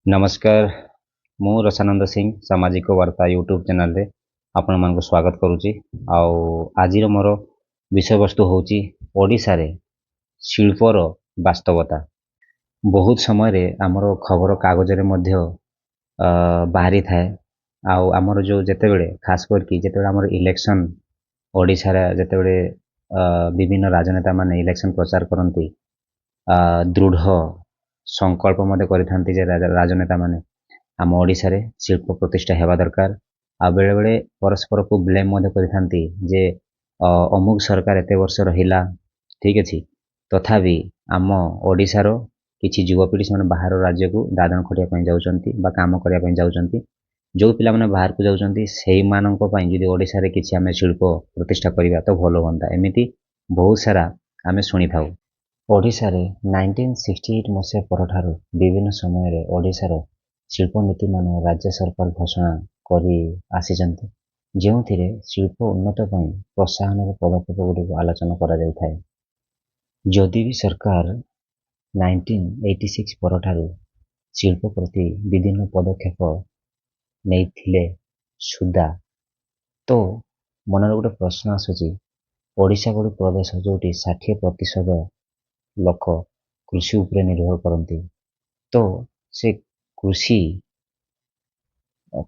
नमस्कार मु रसानंद सिंह सामाजिक वार्ता यूट्यूब चैनल रे आपण मानक स्वागत करुच्ची। आज मोर विषय वस्तु होची ओडिशा रे शिल्पर वास्तवता। बहुत समय रे हमर खबर कागज रे मध्य बाहरी थाए। आमर जो जेतेबेले खास करके जेतेबेले हमर इलेक्शन ओडिशा रे जेतेबेले विभिन्न राजनेता माने इलेक्शन प्रचार करती दृढ़ संकल्प मध्य करिथांती जे राजनेता माने आम ओडिशा रे शिल्प प्रतिष्ठा हेबा दरकार। आ बेले बेले परस्पर को ब्लेम मध्य करिथांती जे अमुक सरकार एते वर्ष रहिला ठीक अछि, तथापि आम ओडिशार किछि युवपीढ़ी से बाहर राज्य को दादन खटिया पई जाउचंती बा काम करिया पई जाउचंती। जो पिला माने बाहर को जाउचंती सेही माननक पई जदि ओडिशा रे किछि आमे शिल्प प्रतिष्ठा करिबा तो भलो होंता। एमिति बहुत सारा आमे सुनि थाउ। ओडिशा रे 1968 मसीहा परठारु विभिन्न समय रे ओडिशा रो शिल्प नीति मान राज्य सरकार घोषणा करी आसीचंती, ଯେଉଁଥିରେ ଶିଳ୍ପ ଉନ୍ନତ ପାଇଁ ପ୍ରୋତ୍ସାହନର ପଦକ୍ଷେପ ଗୁଡ଼ିକୁ ଆଲୋଚନା କରାଯାଇଥାଏ। ଯଦି ବି ସରକାର 1986 ପରଠାରୁ ଶିଳ୍ପ ପ୍ରତି ବିଭିନ୍ନ ପଦକ୍ଷେପ ନେଇଥିଲେ ସୁଦ୍ଧା ତ ମନରେ ଗୋଟେ ପ୍ରଶ୍ନ ଆସୁଛି, ଓଡ଼ିଶା ଭଳି ପ୍ରଦେଶ ଯୋଉଠି 60% ଲୋକ କୃଷି ଉପରେ ନିର୍ଭର କରନ୍ତି, ତ ସେ କୃଷି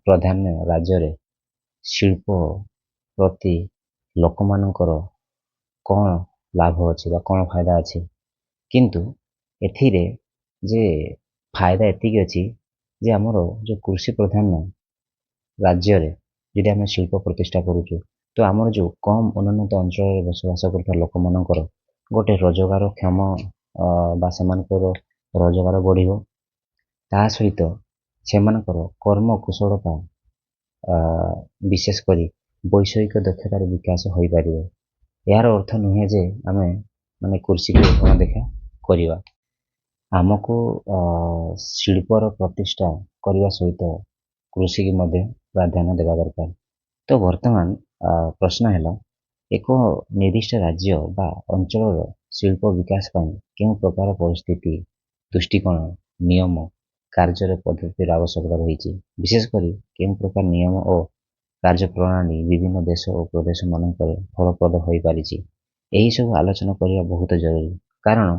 ପ୍ରଧାନ ରାଜ୍ୟରେ ଶିଳ୍ପ ପ୍ରତି ଲୋକମାନଙ୍କର କ'ଣ ଲାଭ ଅଛି ବା କ'ଣ ଫାଇଦା ଅଛି। କିନ୍ତୁ ଏଥିରେ ଯେ ଫାଇଦା ଏତିକି ଅଛି ଯେ ଆମର जो କୃଷି ପ୍ରଧାନ ରାଜ୍ୟରେ ଯଦି ଆମେ ଶିଳ୍ପ ପ୍ରତିଷ୍ଠା କରୁଛୁ ତ ଆମର ଯେଉଁ କମ୍ ଅନୁନ୍ନତ ଅଞ୍ଚଳରେ ବସବାସ କରୁଥିବା ଲୋକମାନଙ୍କର ଗୋଟେ ରୋଜଗାର କ୍ଷମ ବା ସେମାନଙ୍କର ରୋଜଗାର ବଢ଼ିବ। ତା ସହିତ ସେମାନଙ୍କର କର୍ମ କୁଶଳତା ବିଶେଷ କରି ବୈଷୟିକ ଦକ୍ଷତାର ବିକାଶ ହୋଇପାରିବ। यार अर्थ नुहे जे आमे माने कृषि को अणदेखा करिवा। आमको शिल्पर प्रतिष्ठा करने सहित कृषि की मध्य प्राधान्य देवा दरकार। तो वर्तमान प्रश्न है एक निर्दिष्ट राज्य बा अंचल शिल्प विकास पाई क्यों प्रकार परिस्थिति दृष्टिकोण नियम कार्य पद्धति आवश्यकता रही, विशेषकर क्यों प्रकार नियम और कार्य प्रणाली विभिन्न देश और प्रदेश मानकर फलप्रद हो पारि। यही सब आलोचना करने बहुत जरूरी, कारण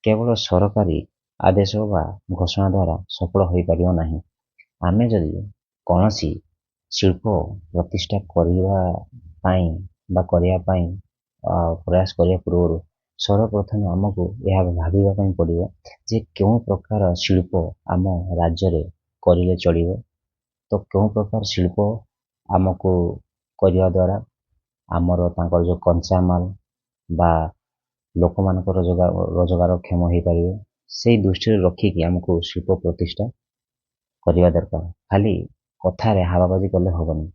केवल सरकारी आदेश बा घोषणा द्वारा सफल हो पार ना। आम जदि कौन शिल्प प्रतिष्ठा करने प्रयास करने पूर्व सर्वप्रथम आमको यह भाविबा पड़ो जे क्यों प्रकार शिल्प आम राज्य रे करिले चलिबो। तो क्यों प्रकार शिल्प आमको करने द्वारा आमर तांकर जो कंचामाल बा लोक मान रोजगार क्षम हो पारे, से दृष्टि रखिकी आमको शिल्प प्रतिष्ठा करने दरकार। खाली कथार हावाबाजी कले हेनी।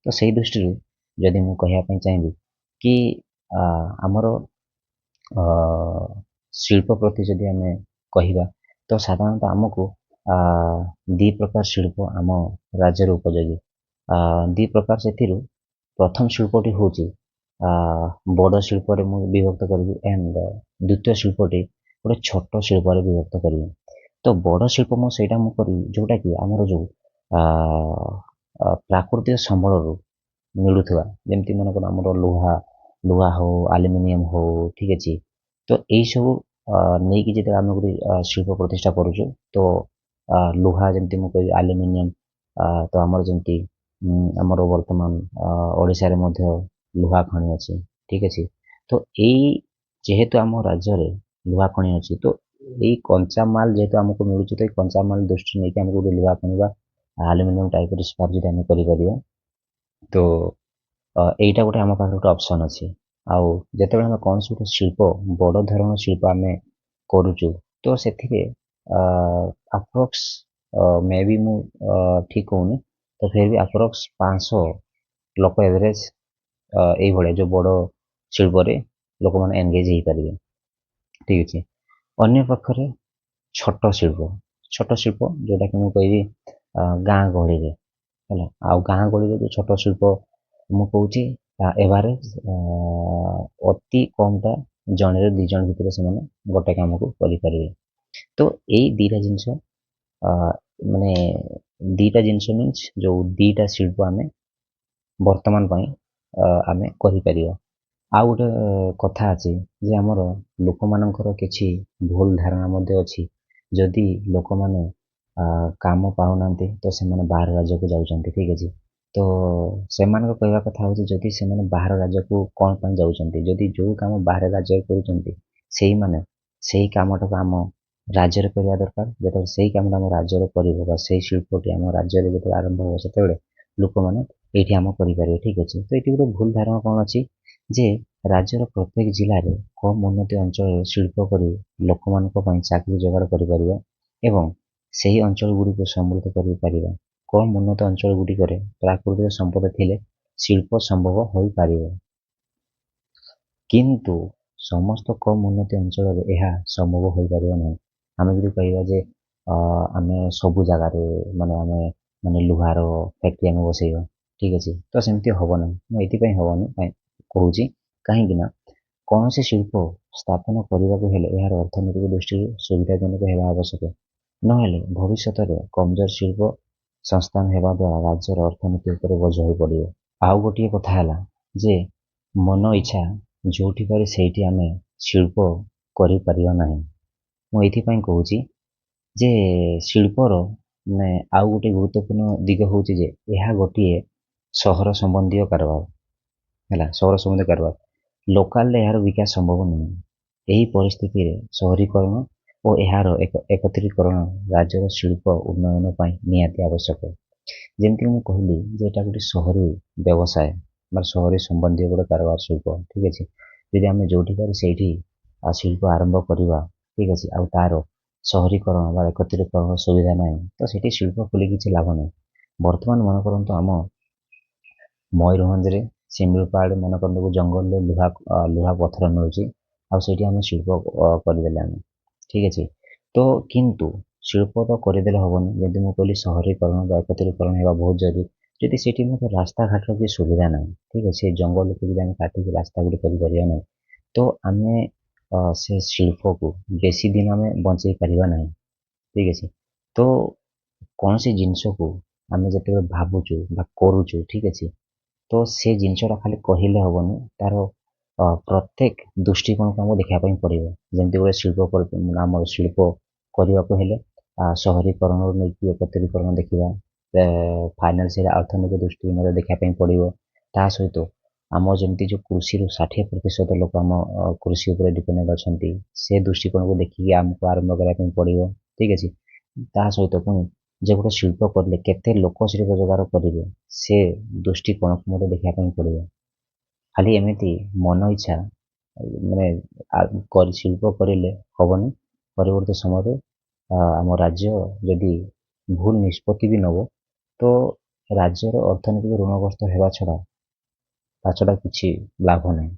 तो से दृष्टि जदि मु कहवाई चाहिए कि आमर शिल्प प्रति जदि आम कहवा तो साधारणतः आमको दी प्रकार शिल्प आम राज्य उपयोगी। दी प्रकार से प्रथम शिल्पटी हूँ बड़ शिल्प विभक्त करी एंड द्वितीय शिल्पटी गोटे छोट शिल्प विभक्त करी। तो बड़ शिल्प मुझे करी जोटा कि आमर जो प्राकृतिक संबल मिलूवा जमी मन आमर लुहा लुहा हो आलुमिनियम हो ठीक अच्छे। तो यही सब नहीं कि जो आम गोटे शिल्प प्रतिष्ठा करुचु तो लुहा जमी मुझे आलुमिनियम तो आमर जमी आमर वर्तमान ओडिशा रे मध्य लुहा खनि अच्छी ठीक अच्छे। तो यही जेहेतु आम राज्य रे लुहा खनि अच्छी तो यही कंचामाल जेहेतु आमको मिलूँ तो ये कंचामाल दृष्टि नहीं कि आमको लुहा खनि आलुमिनियम टाइप स्पार जो आम कर तो यहीटा गोटे आम पाखे गोटे ऑप्शन अच्छी। आउ जिते आम कौन सी गोटे शिल्प बड़ धरण शिल्प आम करुचु तो से अप्रोक्स मे भी मु ठीक कहूनी तो फिर भी अप्रोक्स 500 लोक एवरेज ये जो बड़ शिल्प लोक मैंने एंगेज हो पारे ठीक अच्छे। अन्य पक्षरे छोट शिल्प जोटा कि मुझे कहि गाँ गहली है गाँ गहली जो छोट शिल्प मुझे एवरेज अति कमटा जड़े रू 2 जन भितर से गोटे कम को करें। तो यही 2टा जिनस ମାନେ ଦିଟା ଜିନିଷ ମିନ୍ସ ଯୋଉ ଦିଟା ଶିଳ୍ପ ଆମେ ବର୍ତ୍ତମାନ ପାଇଁ ଆମେ କରିପାରିବା। ଆଉ ଗୋଟେ କଥା ଅଛି ଯେ ଆମର ଲୋକମାନଙ୍କର କିଛି ଭୁଲ ଧାରଣା ମଧ୍ୟ ଅଛି। ଯଦି ଲୋକମାନେ କାମ ପାଉନାହାନ୍ତି ତ ସେମାନେ ବାହାର ରାଜ୍ୟକୁ ଯାଉଛନ୍ତି, ଠିକ୍ ଅଛି। ତ ସେମାନଙ୍କ କହିବା କଥା ହେଉଛି ଯଦି ସେମାନେ ବାହାର ରାଜ୍ୟକୁ କ'ଣ ପାଇଁ ଯାଉଛନ୍ତି, ଯଦି ଯୋଉ କାମ ବାହାର ରାଜ୍ୟରେ କରୁଛନ୍ତି ସେଇମାନେ ସେଇ କାମଟାକୁ ଆମ ରାଜ୍ୟରେ କରିବା ଦରକାର। ଯେତେବେଳେ ସେଇ କାମଟା ଆମ ରାଜ୍ୟରେ କରିବ ବା ସେଇ ଶିଳ୍ପଟି ଆମ ରାଜ୍ୟରେ ଯେତେବେଳେ ଆରମ୍ଭ ହେବ ସେତେବେଳେ ଲୋକମାନେ ଏଇଠି ଆମ କରିପାରିବେ, ଠିକ୍ ଅଛି। ତ ଏଇଠି ଗୋଟେ ଭୁଲ ଧାରଣା କ'ଣ ଅଛି ଯେ ରାଜ୍ୟର ପ୍ରତ୍ୟେକ ଜିଲ୍ଲାରେ କମ୍ ଉନ୍ନତି ଅଞ୍ଚଳରେ ଶିଳ୍ପ କରି ଲୋକମାନଙ୍କ ପାଇଁ ଚାକିରି ଯୋଗାଡ଼ କରିପାରିବା ଏବଂ ସେହି ଅଞ୍ଚଳ ଗୁଡ଼ିକୁ ସମୃଦ୍ଧ କରିପାରିବା। କମ୍ ଉନ୍ନତ ଅଞ୍ଚଳ ଗୁଡ଼ିକରେ ପ୍ରାକୃତିକ ସମ୍ପଦ ଥିଲେ ଶିଳ୍ପ ସମ୍ଭବ ହୋଇପାରିବ, କିନ୍ତୁ ସମସ୍ତ କମ୍ ଉନ୍ନତି ଅଞ୍ଚଳରେ ଏହା ସମ୍ଭବ ହୋଇପାରିବ ନାହିଁ। ଆମେ ଯଦି କହିବା ଯେ ଆମେ ସବୁ ଜାଗାରେ ଆମେ ଲୁହାର ଫ୍ୟାକ୍ଟ୍ରି ଆମେ ବସେଇବା, ଠିକ୍ ଅଛି, ତ ସେମିତି ହେବ ନାହିଁ। ମୁଁ ଏଥିପାଇଁ ହେବନି କହୁଛି କାହିଁକି ନା କୌଣସି ଶିଳ୍ପ ସ୍ଥାପନ କରିବାକୁ ହେଲେ ଏହାର ଅର୍ଥନୈତିକ ଦୃଷ୍ଟିରୁ ସୁବିଧାଜନକ ହେବା ଆବଶ୍ୟକ। ନହେଲେ ଭବିଷ୍ୟତରେ କମଜୋର ଶିଳ୍ପ ସଂସ୍ଥାନ ହେବା ଦ୍ୱାରା ରାଜ୍ୟର ଅର୍ଥନୀତି ଉପରେ ବୋଝ ହୋଇପଡ଼ିବ। ଆଉ ଗୋଟିଏ କଥା ହେଲା ଯେ ମନ ଇଚ୍ଛା ଯୋଉଠି ପାରି ସେଇଠି ଆମେ ଶିଳ୍ପ କରିପାରିବା ନାହିଁ। ମୁଁ ଏଇଥିପାଇଁ କହୁଛି ଯେ ଶିଳ୍ପର ଆଉ ଗୋଟେ ଗୁରୁତ୍ୱପୂର୍ଣ୍ଣ ଦିଗ ହେଉଛି ଯେ ଏହା ଗୋଟିଏ ସହର ସମ୍ବନ୍ଧୀୟ କାରବାର ହେଲା, ସହର ସମ୍ବନ୍ଧୀୟ କାରବାର। ଲୋକାଲରେ ଏହାର ବିକାଶ ସମ୍ଭବ ନୁହେଁ। ଏହି ପରିସ୍ଥିତିରେ ସହରୀକରଣ ଓ ଏହାର ଏକତ୍ରୀକରଣ ରାଜ୍ୟର ଶିଳ୍ପ ଉନ୍ନୟନ ପାଇଁ ନିହାତି ଆବଶ୍ୟକ। ଯେମିତି ମୁଁ କହିଲି ଯେ ଏଇଟା ଗୋଟେ ସହରୀ ବ୍ୟବସାୟ ବା ସହରୀ ସମ୍ବନ୍ଧୀୟ ଗୋଟେ କାରବାର ଶିଳ୍ପ, ଠିକ୍ ଅଛି। ଯଦି ଆମେ ଯୋଉଠି ପାରି ସେଇଠି ଶିଳ୍ପ ଆରମ୍ଭ କରିବା, ଠିକ୍ ଅଛି, ଆଉ ତାର ସହରୀକରଣ ବା ଏକତ୍ରୀକରଣ ସୁବିଧା ନାହିଁ ତ ସେଠି ଶିଳ୍ପ ଖୋଲି କିଛି ଲାଭ ନାହିଁ। ବର୍ତ୍ତମାନ ମନେ କରନ୍ତୁ ଆମ ମୟୂରଭଞ୍ଜରେ ଶିମିଳିପାଳ ମନେ କରନ୍ତୁ ଜଙ୍ଗଲରେ ଲୁହା ପଥର ମିଳୁଛି ଆଉ ସେଇଠି ଆମେ ଶିଳ୍ପ କରିଦେଲେ ଆମେ, ଠିକ୍ ଅଛି। ତ କିନ୍ତୁ ଶିଳ୍ପ ତ କରିଦେଲେ ହବନି, ଯେମିତି ମୁଁ କହିଲି ସହରୀକରଣ ବା ଏକତ୍ରୀକରଣ ହେବା ବହୁତ ଜରୁରୀ। ଯଦି ସେଠି ମଧ୍ୟ ରାସ୍ତାଘାଟର କିଛି ସୁବିଧା ନାହିଁ, ଠିକ୍ ଅଛି, ସେ ଜଙ୍ଗଲକୁ ଯଦି ଆମେ କାଟିକି ରାସ୍ତା ଗୋଟେ କରିପାରିବା ନାହିଁ ତ ଆମେ ସେ ଶିଳ୍ପକୁ ବେଶୀ ଦିନ ଆମେ ବଞ୍ଚେଇ ପାରିବା ନାହିଁ, ଠିକ୍ ଅଛି। ତ କୌଣସି ଜିନିଷକୁ ଆମେ ଯେତେବେଳେ ଭାବୁଛୁ ବା କରୁଛୁ, ଠିକ୍ ଅଛି, ତ ସେ ଜିନିଷଟା ଖାଲି କହିଲେ ହବନି, ତାର ପ୍ରତ୍ୟେକ ଦୃଷ୍ଟିକୋଣକୁ ଆମକୁ ଦେଖିବା ପାଇଁ ପଡ଼ିବ। ଯେମିତି ଗୋଟେ ଆମର ଶିଳ୍ପ କରିବାକୁ ହେଲେ ସହରୀକରଣରୁ ନେଇକି ଏକତ୍ରୀକରଣ ଦେଖିବା, ଫାଇନାନ୍ସିଆଲ ଅର୍ଥନୈତିକ ଦୃଷ୍ଟି ମଧ୍ୟ ଦେଖିବା ପାଇଁ ପଡ଼ିବ। ତା ସହିତ ଆମ ଯେମିତି ଯୋଉ କୃଷିରୁ 60% ଲୋକ ଆମ କୃଷି ଉପରେ ଡିପେଣ୍ଡେଣ୍ଟ ଅଛନ୍ତି, ସେ ଦୃଷ୍ଟିକୋଣକୁ ଦେଖିକି ଆମକୁ ଆରମ୍ଭ କରିବା ପାଇଁ ପଡ଼ିବ, ଠିକ୍ ଅଛି। ତା ସହିତ ପୁଣି ଯେ ଗୋଟେ ଶିଳ୍ପ କରିଲେ କେତେ ଲୋକ ସେଠି ରୋଜଗାର କରିବେ ସେ ଦୃଷ୍ଟିକୋଣକୁ ମଧ୍ୟ ଦେଖିବା ପାଇଁ ପଡ଼ିବ। ଖାଲି ଏମିତି ମନ ଇଚ୍ଛା ଶିଳ୍ପ କରିଲେ ହବନି। ପରବର୍ତ୍ତୀ ସମୟରେ ଆମ ରାଜ୍ୟ ଯଦି ଭୁଲ ନିଷ୍ପତ୍ତି ବି ନେବ ତ ରାଜ୍ୟର ଅର୍ଥନୈତିକ ଋଣଗ୍ରସ୍ତ ହେବା ଛଡ଼ା ତା ଛଡ଼ା କିଛି ଲାଭ ନାହିଁ।